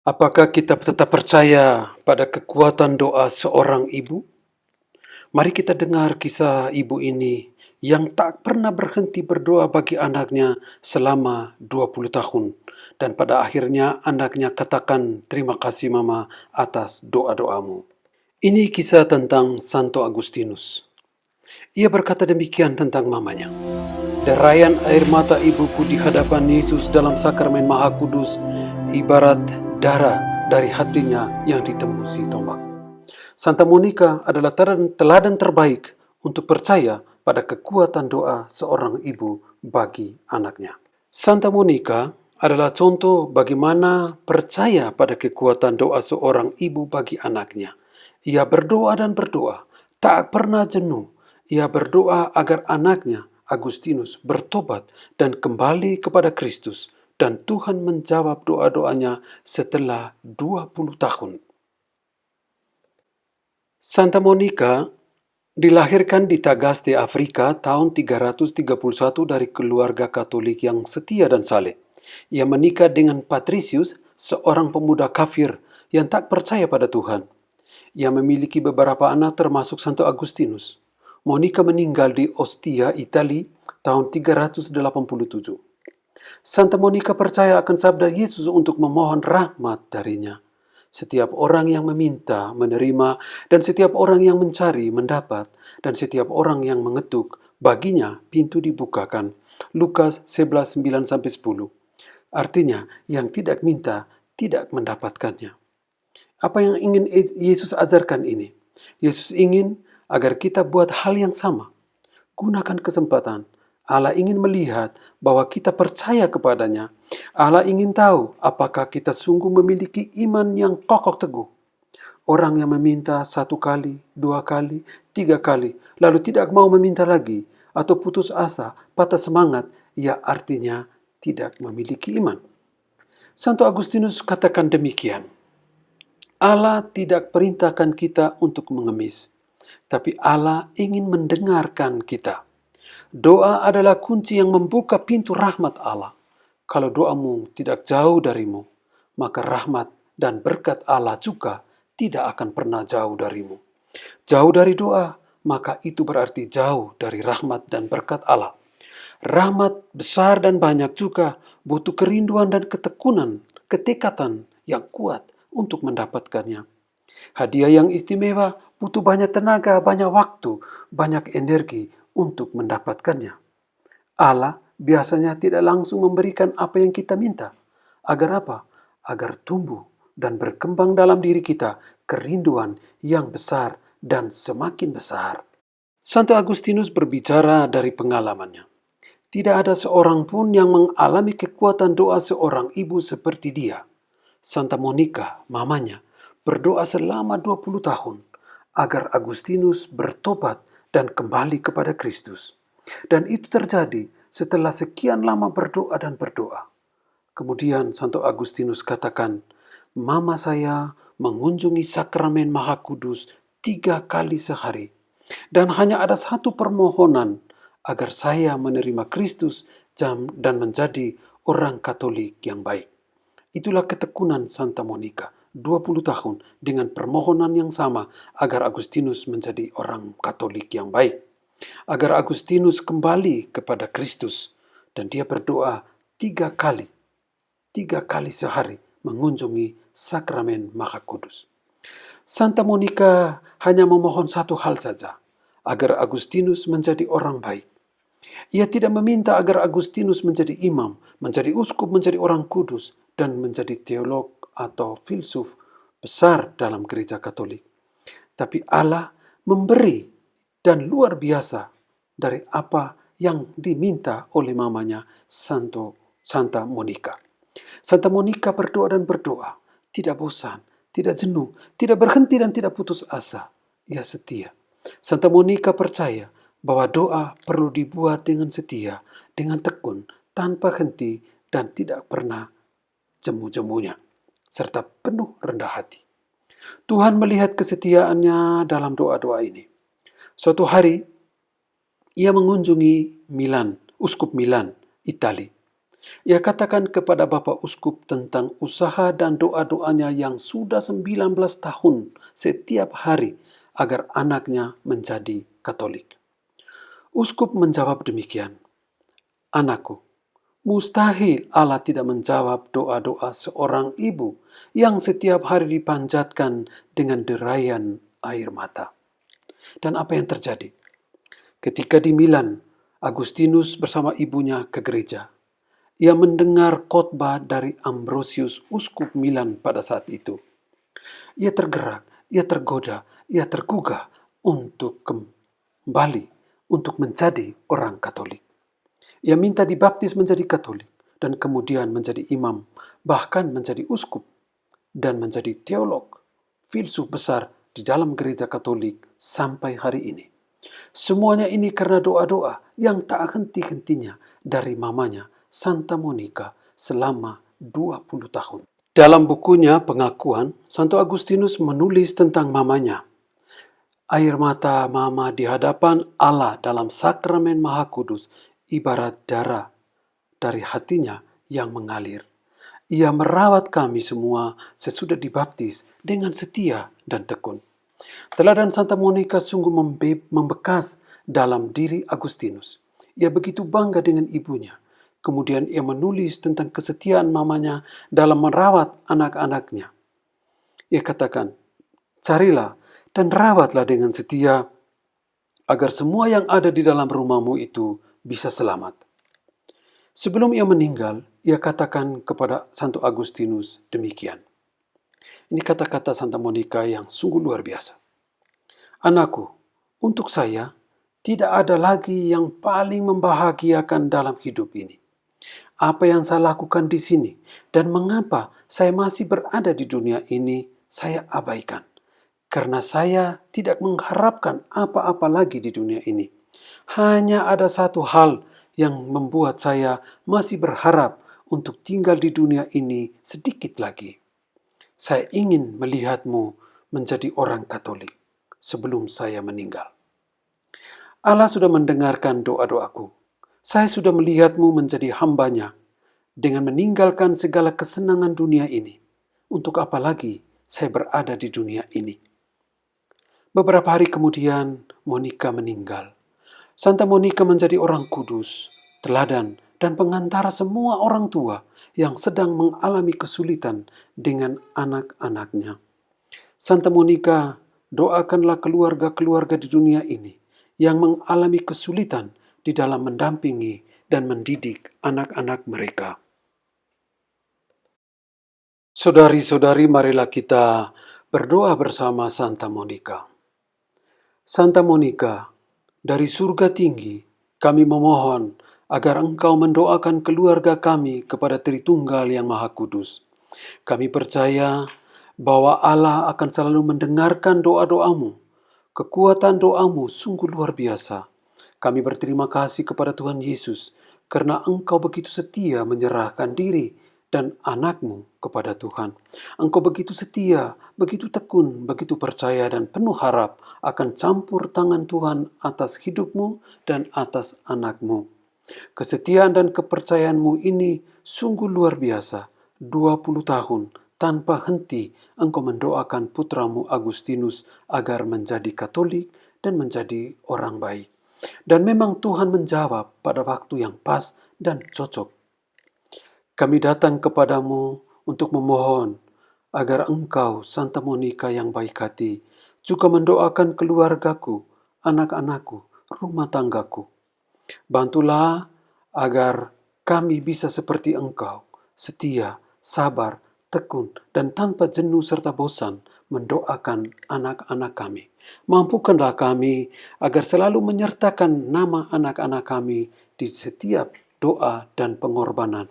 Apakah kita tetap percaya pada kekuatan doa seorang ibu? Mari kita dengar kisah ibu ini yang tak pernah berhenti berdoa bagi anaknya selama 20 tahun. Dan pada akhirnya anaknya katakan, "Terima kasih mama atas doa-doamu." Ini kisah tentang Santo Agustinus. Ia berkata demikian tentang mamanya. Derayan air mata ibuku di hadapan Yesus dalam sakramen Maha Kudus ibarat darah dari hatinya yang ditembusi tombak. Santa Monica adalah teladan terbaik untuk percaya pada kekuatan doa seorang ibu bagi anaknya. Santa Monica adalah contoh bagaimana percaya pada kekuatan doa seorang ibu bagi anaknya. Ia berdoa dan berdoa, tak pernah jenuh. Ia berdoa agar anaknya, Agustinus, bertobat dan kembali kepada Kristus. Dan Tuhan menjawab doa-doanya setelah 20 tahun. Santa Monica dilahirkan di Tagaste, Afrika tahun 331 dari keluarga Katolik yang setia dan saleh. Ia menikah dengan Patricius, seorang pemuda kafir yang tak percaya pada Tuhan. Ia memiliki beberapa anak termasuk Santo Agustinus. Monica meninggal di Ostia, Italia tahun 387. Santa Monica percaya akan sabda Yesus untuk memohon rahmat darinya. Setiap orang yang meminta, menerima, dan setiap orang yang mencari, mendapat, dan setiap orang yang mengetuk, baginya pintu dibukakan. Lukas 11:9-10. Artinya, yang tidak minta, tidak mendapatkannya. Apa yang ingin Yesus ajarkan ini? Yesus ingin agar kita buat hal yang sama. Gunakan kesempatan. Allah ingin melihat bahwa kita percaya kepadanya. Allah ingin tahu apakah kita sungguh memiliki iman yang kokoh teguh. Orang yang meminta 1 kali, 2 kali, 3 kali, lalu tidak mau meminta lagi, atau putus asa, patah semangat, ia artinya tidak memiliki iman. Santo Agustinus katakan demikian. Allah tidak perintahkan kita untuk mengemis, tapi Allah ingin mendengarkan kita. Doa adalah kunci yang membuka pintu rahmat Allah. Kalau doamu tidak jauh darimu, maka rahmat dan berkat Allah juga tidak akan pernah jauh darimu. Jauh dari doa, maka itu berarti jauh dari rahmat dan berkat Allah. Rahmat besar dan banyak juga butuh kerinduan dan ketekunan, ketekatan yang kuat untuk mendapatkannya. Hadiah yang istimewa butuh banyak tenaga, banyak waktu, banyak energi untuk mendapatkannya. Allah biasanya tidak langsung memberikan apa yang kita minta. Agar apa? Agar tumbuh dan berkembang dalam diri kita kerinduan yang besar dan semakin besar. Santo Agustinus berbicara dari pengalamannya. Tidak ada seorang pun yang mengalami kekuatan doa seorang ibu seperti dia. Santa Monica, mamanya, berdoa selama 20 tahun agar Agustinus bertobat dan kembali kepada Kristus. Dan itu terjadi setelah sekian lama berdoa dan berdoa. Kemudian Santo Agustinus katakan, "Mama saya mengunjungi sakramen Maha Kudus 3 kali sehari. Dan hanya ada satu permohonan, agar saya menerima Kristus dan menjadi orang Katolik yang baik." Itulah ketekunan Santa Monica, 20 tahun dengan permohonan yang sama agar Agustinus menjadi orang Katolik yang baik. Agar Agustinus kembali kepada Kristus. Dan dia berdoa 3 kali, 3 kali sehari mengunjungi sakramen Maha Kudus. Santa Monica hanya memohon satu hal saja, agar Agustinus menjadi orang baik. Ia tidak meminta agar Agustinus menjadi imam, menjadi uskup, menjadi orang kudus, dan menjadi teolog atau filsuf besar dalam gereja Katolik. Tapi Allah memberi dan luar biasa dari apa yang diminta oleh mamanya Santa Monica. Santa Monica berdoa dan berdoa, tidak bosan, tidak jenuh, tidak berhenti dan tidak putus asa. Ia setia. Santa Monica percaya bahwa doa perlu dibuat dengan setia, dengan tekun, tanpa henti, dan tidak pernah jemu-jemunya, serta penuh rendah hati. Tuhan melihat kesetiaannya dalam doa-doa ini. Suatu hari, ia mengunjungi Milan, Uskup Milan, Italia. Ia katakan kepada Bapak Uskup tentang usaha dan doa-doanya yang sudah 19 tahun setiap hari agar anaknya menjadi Katolik. Uskup menjawab demikian, "Anakku, mustahil Allah tidak menjawab doa-doa seorang ibu yang setiap hari dipanjatkan dengan derayan air mata." Dan apa yang terjadi? Ketika di Milan, Agustinus bersama ibunya ke gereja. Ia mendengar khotbah dari Ambrosius, uskup Milan pada saat itu. Ia tergerak, ia tergoda, ia tergugah untuk kembali untuk menjadi orang Katolik. Ia minta dibaptis menjadi Katolik dan kemudian menjadi imam, bahkan menjadi uskup dan menjadi teolog, filsuf besar di dalam gereja Katolik sampai hari ini. Semuanya ini karena doa-doa yang tak henti-hentinya dari mamanya, Santa Monica, selama 20 tahun. Dalam bukunya Pengakuan, Santo Agustinus menulis tentang mamanya. Air mata mama di hadapan Allah dalam sakramen Maha Kudus ibarat darah dari hatinya yang mengalir. Ia merawat kami semua sesudah dibaptis dengan setia dan tekun. Teladan Santa Monica sungguh membekas dalam diri Agustinus. Ia begitu bangga dengan ibunya. Kemudian ia menulis tentang kesetiaan mamanya dalam merawat anak-anaknya. Ia katakan, "Carilah dan rawatlah dengan setia agar semua yang ada di dalam rumahmu itu bisa selamat." Sebelum ia meninggal, ia katakan kepada Santo Agustinus demikian. Ini kata-kata Santa Monica yang sungguh luar biasa. "Anakku, untuk saya, tidak ada lagi yang paling membahagiakan dalam hidup ini. Apa yang saya lakukan di sini dan mengapa saya masih berada di dunia ini, saya abaikan. Karena saya tidak mengharapkan apa-apa lagi di dunia ini. Hanya ada satu hal yang membuat saya masih berharap untuk tinggal di dunia ini sedikit lagi. Saya ingin melihatmu menjadi orang Katolik sebelum saya meninggal. Allah sudah mendengarkan doa-doaku. Saya sudah melihatmu menjadi hambanya dengan meninggalkan segala kesenangan dunia ini. Untuk apa lagi saya berada di dunia ini?" Beberapa hari kemudian, Monica meninggal. Santa Monica menjadi orang kudus, teladan, dan pengantara semua orang tua yang sedang mengalami kesulitan dengan anak-anaknya. Santa Monica, doakanlah keluarga-keluarga di dunia ini yang mengalami kesulitan di dalam mendampingi dan mendidik anak-anak mereka. Saudari-saudari, marilah kita berdoa bersama Santa Monica. Santa Monica, dari surga tinggi, kami memohon agar Engkau mendoakan keluarga kami kepada Tritunggal yang Maha Kudus. Kami percaya bahwa Allah akan selalu mendengarkan doa-doamu. Kekuatan doamu sungguh luar biasa. Kami berterima kasih kepada Tuhan Yesus karena Engkau begitu setia menyerahkan diri dan anakmu kepada Tuhan. Engkau begitu setia, begitu tekun, begitu percaya dan penuh harap akan campur tangan Tuhan atas hidupmu dan atas anakmu. Kesetiaan dan kepercayaanmu ini sungguh luar biasa. 20 tahun tanpa henti engkau mendoakan putramu Agustinus agar menjadi Katolik dan menjadi orang baik. Dan memang Tuhan menjawab pada waktu yang pas dan cocok. Kami datang kepadamu untuk memohon agar Engkau, Santa Monica yang baik hati, juga mendoakan keluargaku, anak-anakku, rumah tanggaku. Bantulah agar kami bisa seperti Engkau, setia, sabar, tekun, dan tanpa jenuh serta bosan mendoakan anak-anak kami. Mampukanlah kami agar selalu menyertakan nama anak-anak kami di setiap doa dan pengorbanan.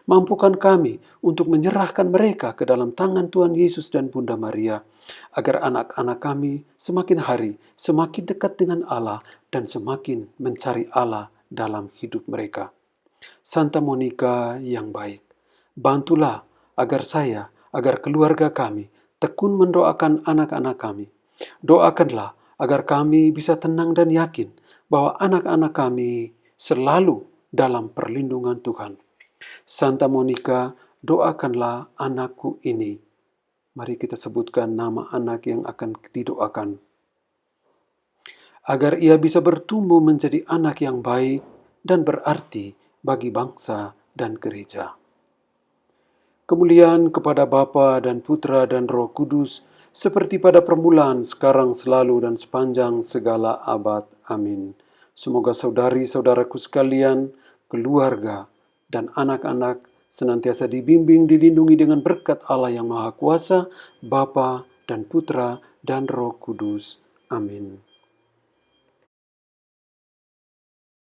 Mampukan kami untuk menyerahkan mereka ke dalam tangan Tuhan Yesus dan Bunda Maria, agar anak-anak kami semakin hari semakin dekat dengan Allah dan semakin mencari Allah dalam hidup mereka. Santa Monica yang baik, bantulah agar keluarga kami tekun mendoakan anak-anak kami. Doakanlah agar kami bisa tenang dan yakin bahwa anak-anak kami selalu dalam perlindungan Tuhan. Santa Monica, doakanlah anakku ini. Mari kita sebutkan nama anak yang akan didoakan. Agar ia bisa bertumbuh menjadi anak yang baik dan berarti bagi bangsa dan gereja. Kemuliaan kepada Bapa dan Putra dan Roh Kudus, seperti pada permulaan, sekarang, selalu, dan sepanjang segala abad. Amin. Semoga saudari-saudaraku sekalian, keluarga, dan anak-anak senantiasa dibimbing, dilindungi dengan berkat Allah yang Maha Kuasa, Bapa dan Putra dan Roh Kudus. Amin.